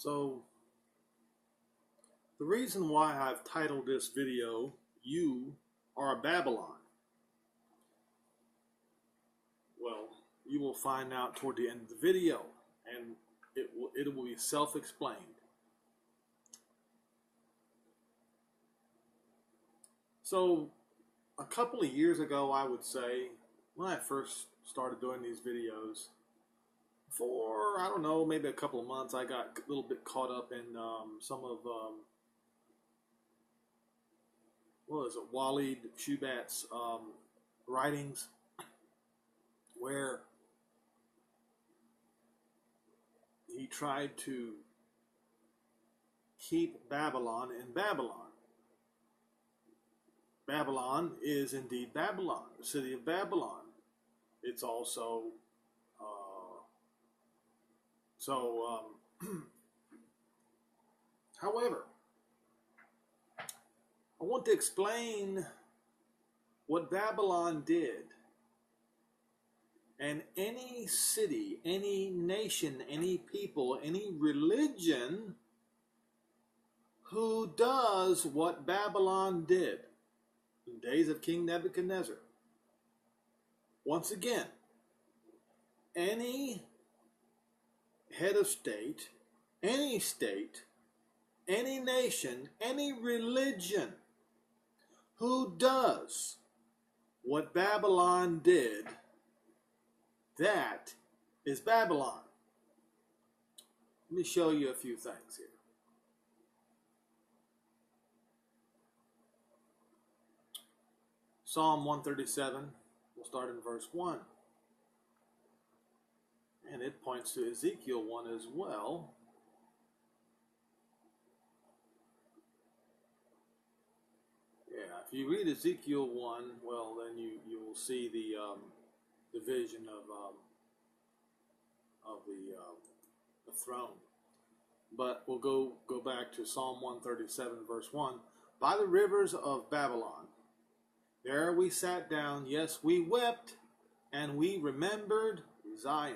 So the reason why I've titled this video, You Are Babylon, well, you will find out toward the end of the video, and it will be self-explained. So a couple of years ago, I would say, when I first started doing these videos, for, I don't know, maybe a couple of months, I got a little bit caught up in some of, what is it, Walid Shoebat's writings, where he tried to keep Babylon in Babylon. Babylon is indeed Babylon, the city of Babylon. It's also, however, I want to explain what Babylon did. And any city, any nation, any people, any religion who does what Babylon did in the days of King Nebuchadnezzar. Once again, any head of state, any nation, any religion who does what Babylon did, that is Babylon. Let me show you a few things here. Psalm 137, we'll start in verse 1. And it points to Ezekiel 1 as well. Yeah, if you read Ezekiel 1, well, then you will see the vision of the throne. But we'll go back to Psalm 137, verse 1. By the rivers of Babylon, there we sat down, yes, we wept, and we remembered Zion.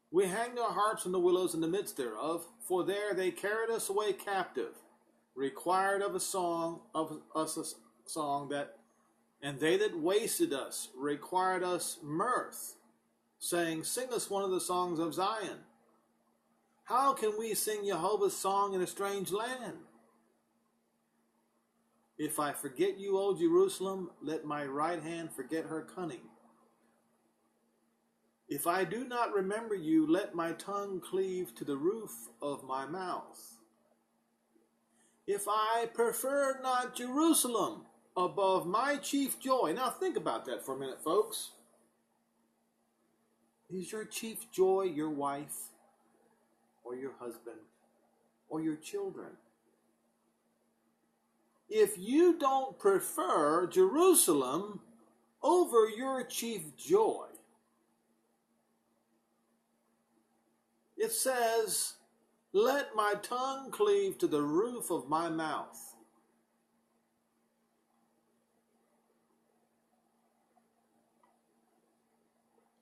We hanged our harps on the willows in the midst thereof, for there they carried us away captive, required of us a song that, and they that wasted us required us mirth, saying, sing us one of the songs of Zion. How can we sing Jehovah's song in a strange land? If I forget you, O Jerusalem, let my right hand forget her cunning. If I do not remember you, let my tongue cleave to the roof of my mouth. If I prefer not Jerusalem above my chief joy. Now think about that for a minute, folks. Is your chief joy your wife, or your husband, or your children? If you don't prefer Jerusalem over your chief joy, it says, let my tongue cleave to the roof of my mouth.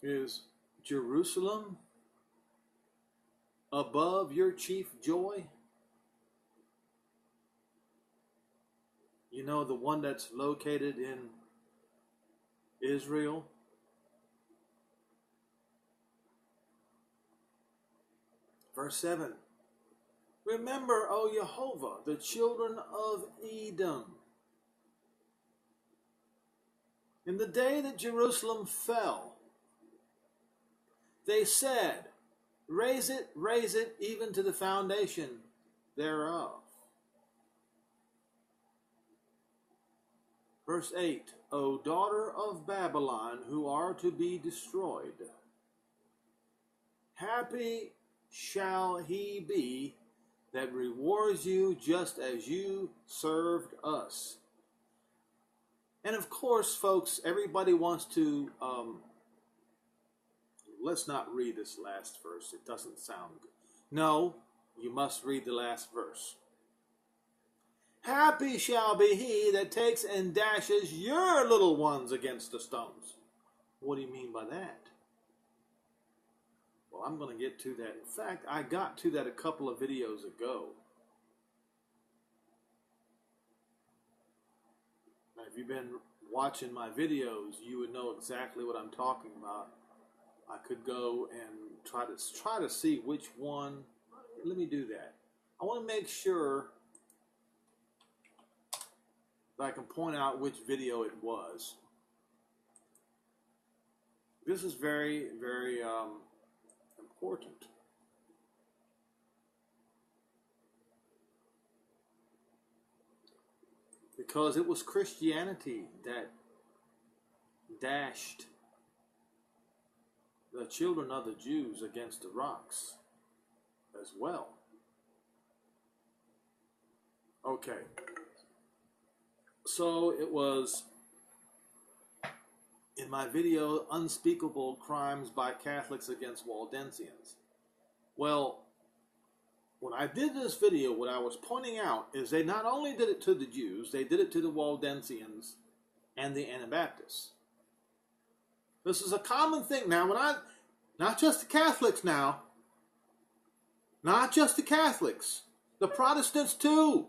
Is Jerusalem above your chief joy? You know, the one that's located in Israel? Verse 7. Remember, O Jehovah, the children of Edom. In the day that Jerusalem fell, they said, raise it even to the foundation thereof. Verse 8, O daughter of Babylon, who are to be destroyed, happy shall he be that rewards you just as you served us. And of course, folks, everybody wants to, let's not read this last verse. It doesn't sound good. No, you must read the last verse. Happy shall be he that takes and dashes your little ones against the stones. What do you mean by that? Well, I'm going to get to that. In fact, I got to that a couple of videos ago. Now, if you've been watching my videos, you would know exactly what I'm talking about. I could go and try to see which one. Let me do that. I want to make sure that I can point out which video it was. This is very, very important. Because it was Christianity that dashed the children of the Jews against the rocks as well. Okay. So it was in my video, Unspeakable Crimes by Catholics Against Waldensians. Well, when I did this video, what I was pointing out is they not only did it to the Jews, they did it to the Waldensians and the Anabaptists. This is a common thing now. Not just the Catholics now. Not just the Catholics. The Protestants too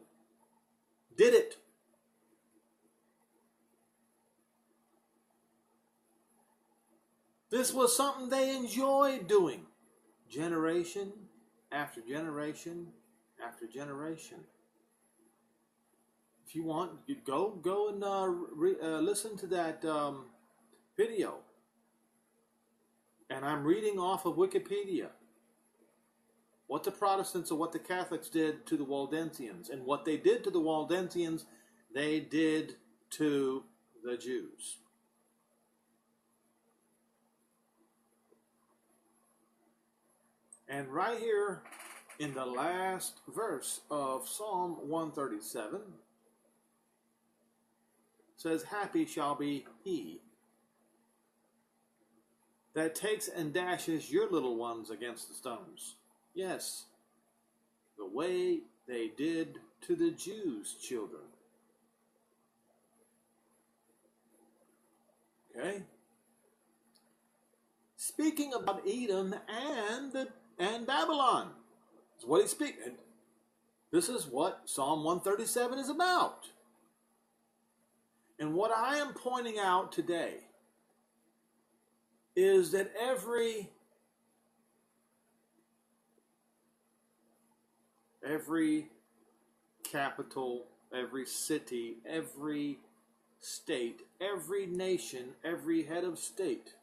did it. This was something they enjoyed doing. Generation after generation after generation. If you want, you go and listen to that video. And I'm reading off of Wikipedia what the Protestants or what the Catholics did to the Waldensians. And what they did to the Waldensians, they did to the Jews. And right here in the last verse of Psalm 137 says, "Happy shall be he that takes and dashes your little ones against the stones." Yes, the way they did to the Jews' children. Okay? Speaking about Edom and Babylon. That's what he's speaking. This is what Psalm 137 is about. And what I am pointing out today is that every capital, every city, every state, every nation, every head of state,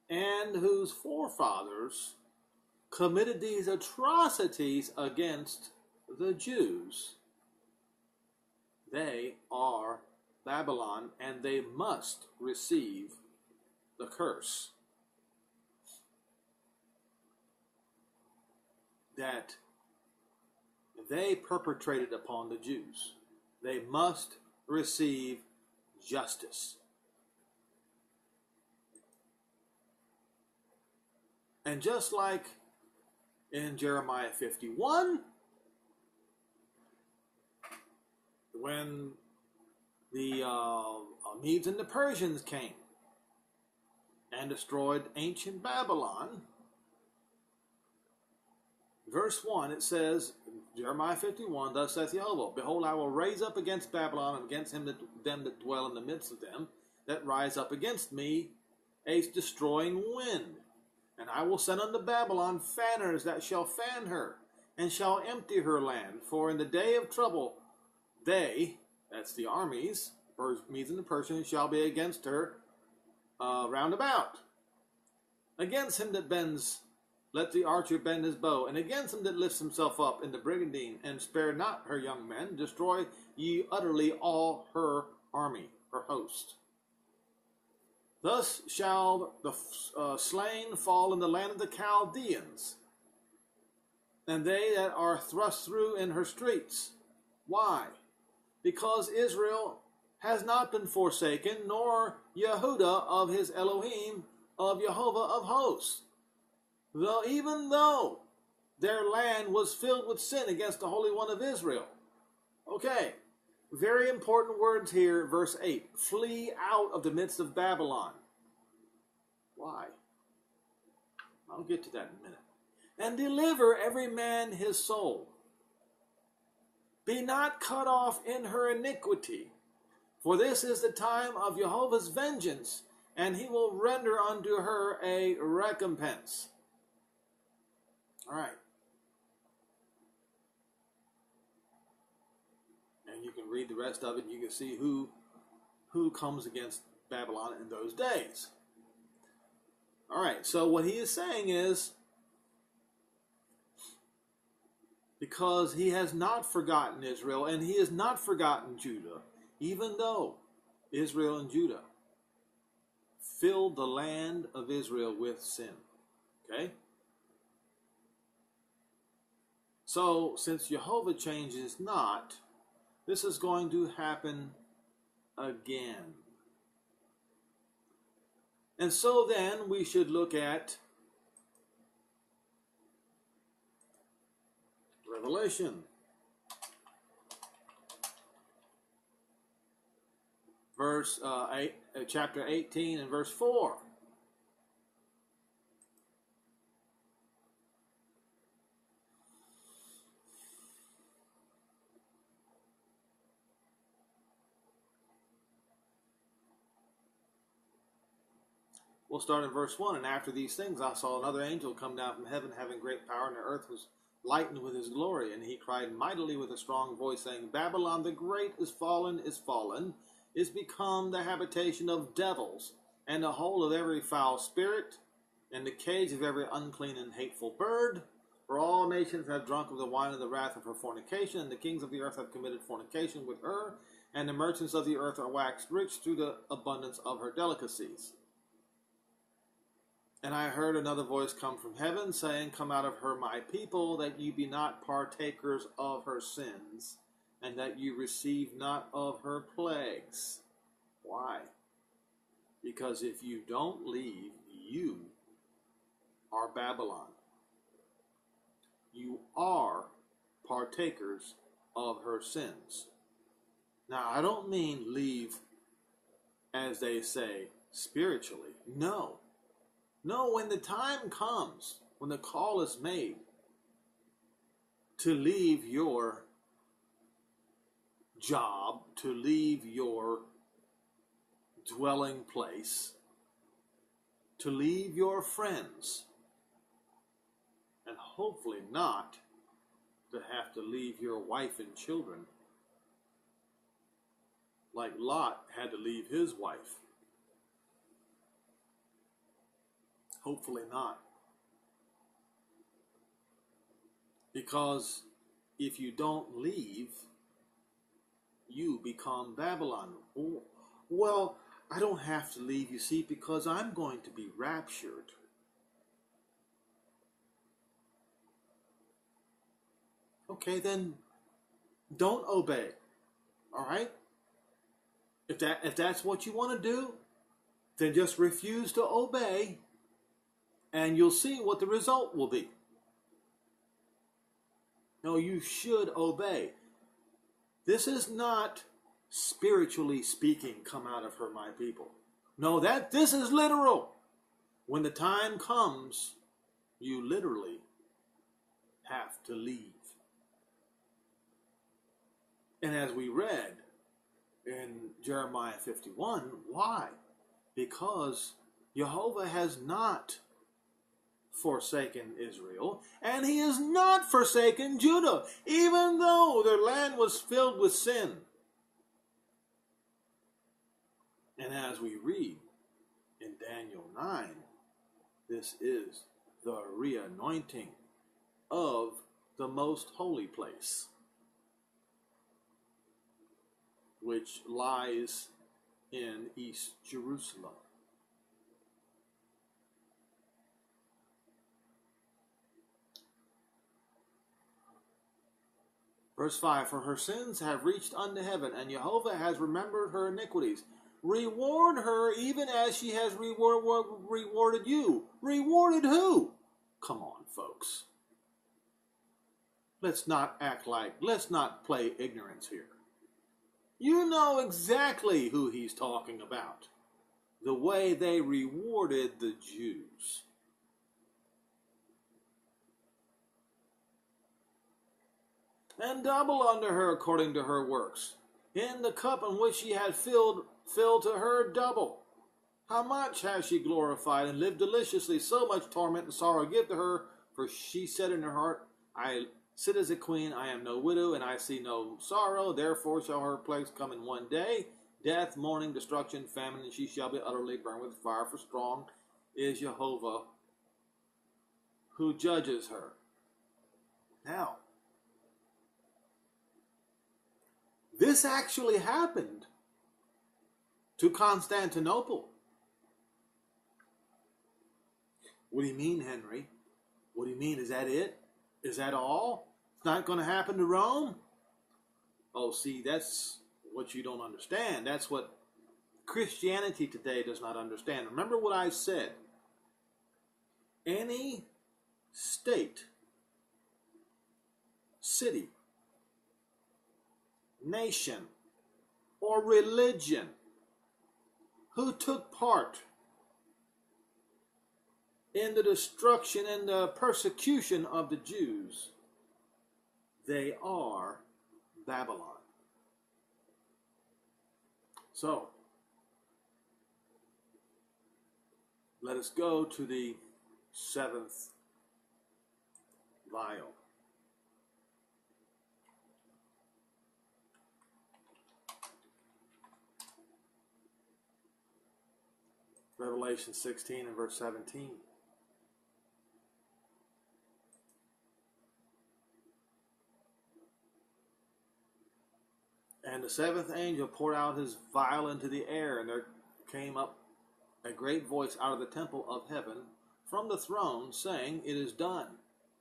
and whose forefathers committed these atrocities against the Jews, they are Babylon, and they must receive the curse that they perpetrated upon the Jews. They must receive justice. And just like in Jeremiah 51, when the Medes and the Persians came and destroyed ancient Babylon, verse 1, it says, Jeremiah 51, "Thus saith Jehovah, Behold, I will raise up against Babylon and against them that dwell in the midst of them, that rise up against me, a destroying wind. And I will send unto Babylon fanners that shall fan her, and shall empty her land. For in the day of trouble they," that's the armies, Medes and the Persians, "shall be against her round about. Against him that bends, let the archer bend his bow, and against him that lifts himself up in the brigandine, and spare not her young men, destroy ye utterly all her army," her host. "Thus shall the slain fall in the land of the Chaldeans, and they that are thrust through in her streets." Why? Because Israel has not been forsaken, nor Yehuda of his Elohim, of Jehovah of hosts. Even though their land was filled with sin against the Holy One of Israel. Okay, very important words here, verse 8. Flee out of the midst of Babylon. Why? I'll get to that in a minute. And deliver every man his soul. Be not cut off in her iniquity, for this is the time of Jehovah's vengeance, and he will render unto her a recompense. All right. And you can read the rest of it, and you can see who comes against Babylon in those days. All right, so what he is saying is, because he has not forgotten Israel, and he has not forgotten Judah, even though Israel and Judah filled the land of Israel with sin. Okay? So, since Jehovah changes not, this is going to happen again. And so then we should look at Revelation. Chapter 18 and verse 4. We'll start in verse 1. And after these things I saw another angel come down from heaven, having great power, and the earth was lightened with his glory. And he cried mightily with a strong voice, saying, Babylon the great is fallen, is become the habitation of devils, and the hole of every foul spirit, and the cage of every unclean and hateful bird. For all nations have drunk of the wine of the wrath of her fornication, and the kings of the earth have committed fornication with her, and the merchants of the earth are waxed rich through the abundance of her delicacies. And I heard another voice come from heaven, saying, Come out of her, my people, that ye be not partakers of her sins, and that you receive not of her plagues. Why? Because if you don't leave, you are Babylon. You are partakers of her sins. Now, I don't mean leave, as they say, spiritually. No. No, when the time comes, when the call is made to leave your job, to leave your dwelling place, to leave your friends, and hopefully not to have to leave your wife and children, like Lot had to leave his wife. Hopefully not. Because if you don't leave, you become Babylon. Well, I don't have to leave, you see, because I'm going to be raptured. Okay, then don't obey. All right? If that's what you want to do, then just refuse to obey, and you'll see what the result will be. No, you should obey. This is not, spiritually speaking, come out of her, my people. No, this is literal. When the time comes, you literally have to leave. And as we read in Jeremiah 51, why? Because Jehovah has not forsaken Israel, and he has not forsaken Judah, even though their land was filled with sin. And as we read in Daniel 9, this is the re-anointing of the most holy place, which lies in East Jerusalem. Verse 5, For her sins have reached unto heaven, and Jehovah has remembered her iniquities. Reward her even as she has rewarded you. Rewarded who? Come on, folks. Let's not play ignorance here. You know exactly who he's talking about. The way they rewarded the Jews. and double unto her according to her works. In the cup in which she had filled, fill to her double. How much has she glorified and lived deliciously? So much torment and sorrow give to her, for she said in her heart, I sit as a queen, I am no widow, and I see no sorrow. Therefore shall her plagues come in one day, death, mourning, destruction, famine, and she shall be utterly burned with fire, for strong is Jehovah who judges her. Now, this actually happened to Constantinople. What do you mean, Henry? What do you mean? Is that it? Is that all? It's not going to happen to Rome? Oh, see, that's what you don't understand. That's what Christianity today does not understand. Remember what I said. Any state, city, nation, or religion who took part in the destruction and the persecution of the Jews, they are Babylon. So, let us go to the seventh vial. Revelation 16 and verse 17. And the seventh angel poured out his vial into the air, and there came up a great voice out of the temple of heaven from the throne, saying, It is done.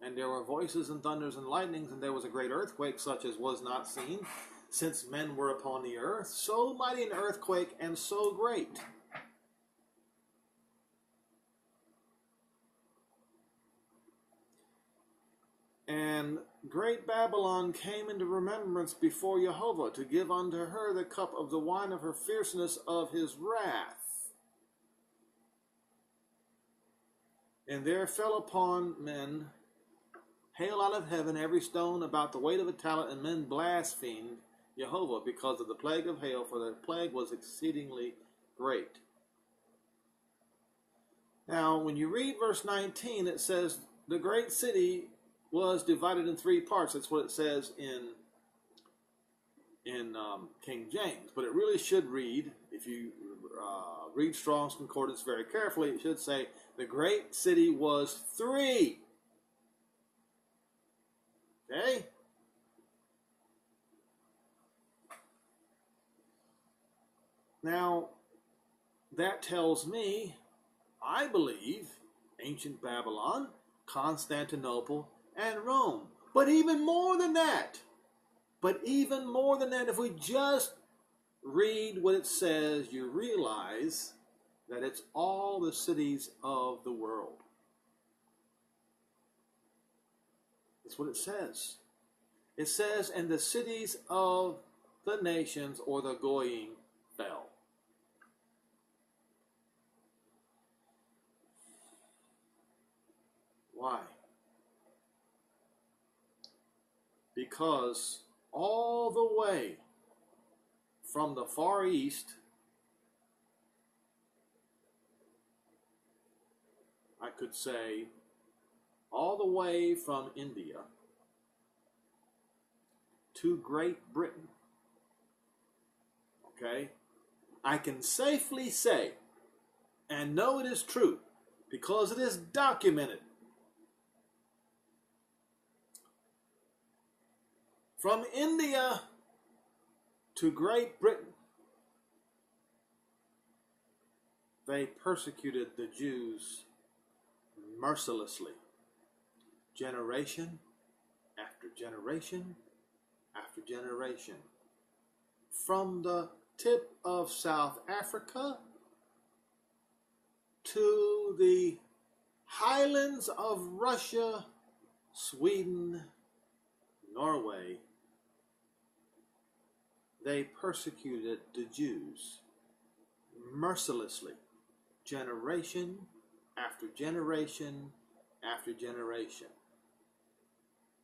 And there were voices and thunders and lightnings, and there was a great earthquake, such as was not seen since men were upon the earth. So mighty an earthquake, and so great. And great Babylon came into remembrance before Jehovah, to give unto her the cup of the wine of her fierceness of his wrath. And there fell upon men hail out of heaven, every stone about the weight of a talent, and men blasphemed Jehovah because of the plague of hail, for the plague was exceedingly great. Now, when you read verse 19, it says the great city was divided in three parts. That's what it says in King James. But it really should read, if you read Strong's Concordance very carefully, it should say the great city was three. Okay? Now, that tells me, I believe, ancient Babylon, Constantinople, and Rome. But even more than that, if we just read what it says, you realize that it's all the cities of the world. That's what it says. It says, and the cities of the nations, or the Goyim, fell. Why? Because all the way from the Far East, I could say, all the way from India to Great Britain, okay, I can safely say, and know it is true, because it is documented, from India to Great Britain, they persecuted the Jews mercilessly, generation after generation after generation. From the tip of South Africa to the highlands of Russia, Sweden, Norway, they persecuted the Jews mercilessly, generation after generation after generation.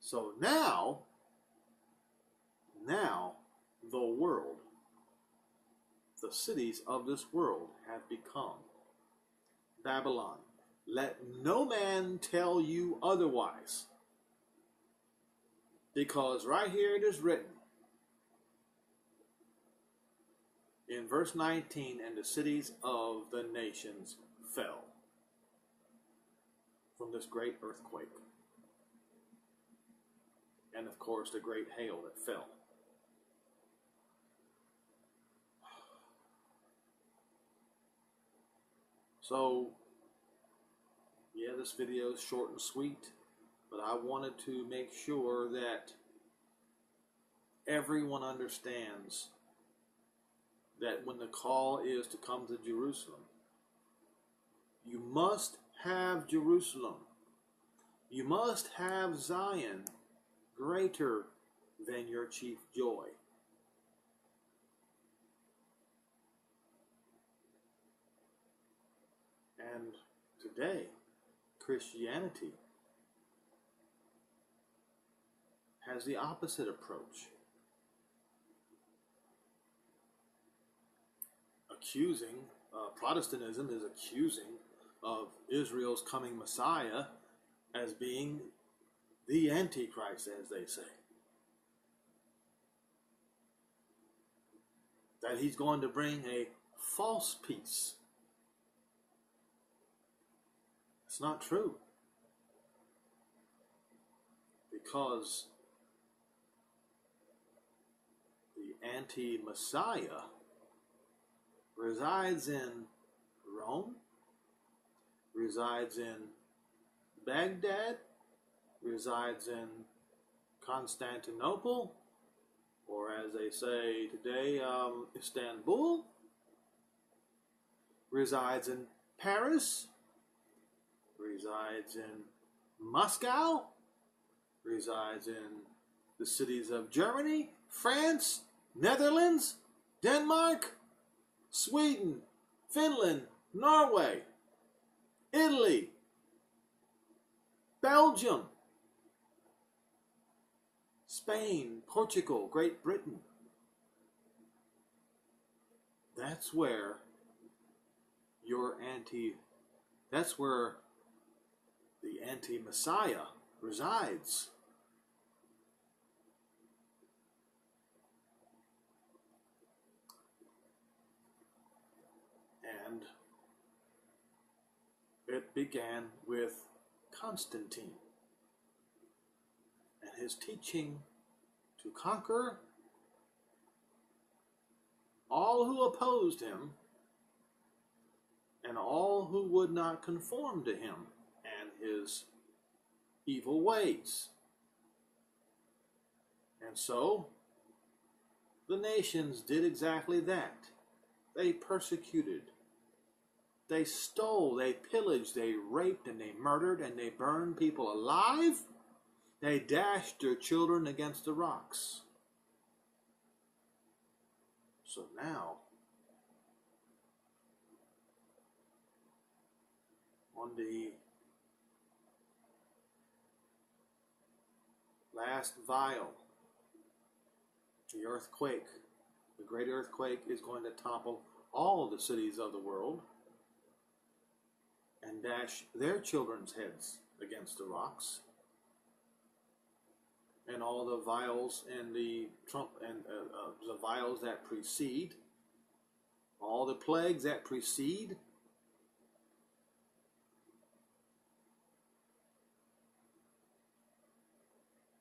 So now, Now the world, the cities of this world have become Babylon. Let no man tell you otherwise. Because right here it is written in verse 19, and the cities of the nations fell from this great earthquake. And of course the great hail that fell. So, yeah, this video is short and sweet, but I wanted to make sure that everyone understands that when the call is to come to Jerusalem, you must have Jerusalem. You must have Zion greater than your chief joy. And today, Christianity has the opposite approach. Protestantism is accusing of Israel's coming Messiah as being the Antichrist, as they say. That he's going to bring a false peace. It's not true. Because the anti-Messiah resides in Rome, resides in Baghdad, resides in Constantinople, or as they say today, Istanbul, resides in Paris, resides in Moscow, resides in the cities of Germany, France, Netherlands, Denmark, Sweden, Finland, Norway, Italy, Belgium, Spain, Portugal, Great Britain. That's where that's where the anti-Messiah resides. And it began with Constantine and his teaching to conquer all who opposed him and all who would not conform to him and his evil ways. And so the nations did exactly that. They persecuted, they stole, they pillaged, they raped, and they murdered, and they burned people alive. They dashed their children against the rocks. So now, on the last vial, the earthquake, the great earthquake, is going to topple all the cities of the world and dash their children's heads against the rocks. And all the vials and the vials that precede, all the plagues that precede,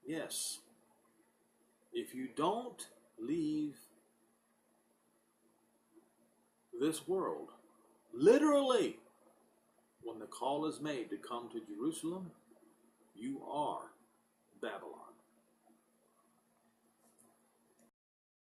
yes, if you don't leave this world, literally, when the call is made to come to Jerusalem, you are Babylon.